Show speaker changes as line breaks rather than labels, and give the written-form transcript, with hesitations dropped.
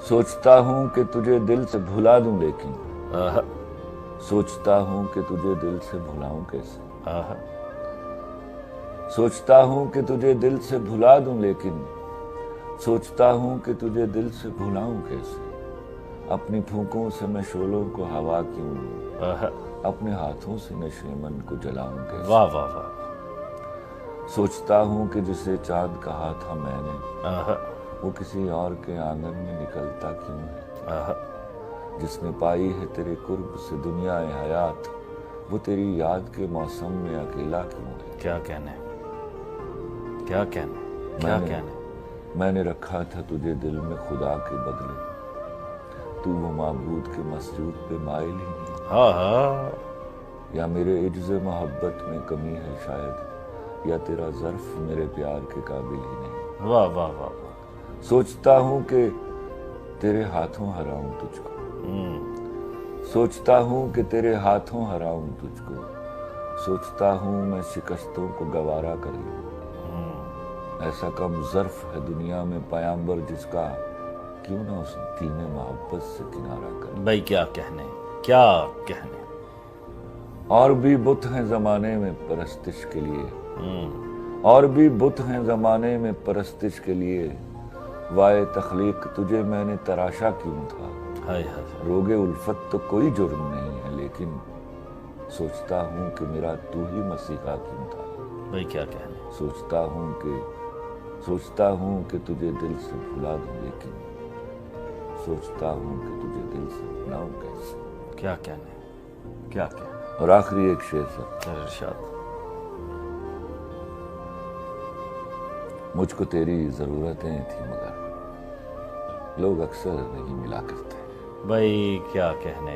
सोचता हूँ कि तुझे दिल से भुला दूं लेकिन
आहा,
सोचता हूँ कि तुझे दिल से भुलाऊं कैसे
आहा,
सोचता हूँ कि तुझे दिल से भुला दूं लेकिन सोचता हूँ कि तुझे दिल से भुलाऊं कैसे अपनी फूंकों से मैं शोलों को हवा क्यों दूं
आहा,
अपने हाथों से नशे मन को जलाऊं कैसे
वाह वाह वाह,
सोचता हूँ कि जिसे चाँद कहा था मैंने
आहा,
वो किसी और के आंगन में निकलता क्यों है
आहा,
जिसने पाई है तेरे कुर्ब से दुनिया हयात वो तेरी याद के मौसम में अकेला क्यों है
क्या कहने, क्या कहने, क्या
मैंने
कहने।
मैंने रखा था तुझे दिल में खुदा के बदले तू वो माबूद के मसजूद पे माइल ही नहीं
हाँ हाँ,
या मेरे इज्ज़ मोहब्बत में कमी है शायद या तेरा ज़र्फ मेरे प्यार के काबिल ही नहीं
वाह वाह वाह वाह,
सोचता हूँ कि तेरे हाथों हराऊं तुझको सोचता हूँ कि तेरे हाथों हराऊं तुझको सोचता हूँ मैं शिकस्तों को गवारा कर लूं ऐसा कम ज़र्फ है दुनिया में पयाम्बर जिसका क्यों ना उस दीने मोहब्बत से किनारा कर
भाई क्या कहने, क्या कहने।
और भी बुत हैं ज़माने में परस्तिश के लिए और भी बुत हैं ज़माने में परस्तिश के लिए वाए तख्लीक तुझे मैंने तराशा क्यों था
हाय हाय,
रोगे उल्फत तो कोई जुर्म नहीं है लेकिन सोचता हूँ कि मेरा तू ही मसीहा क्यों था
भाई क्या कहने।
सोचता हूँ कि तुझे दिल से भुला दूं लेकिन सोचता हूँ कि तुझे दिल से भुलाऊं कैसे
क्या कहने, क्या कहने।
और आखिरी एक शेर सर
इरशाद।
मुझको तेरी ज़रूरतें थी मगर लोग अक्सर नहीं मिला करते
भाई क्या कहने।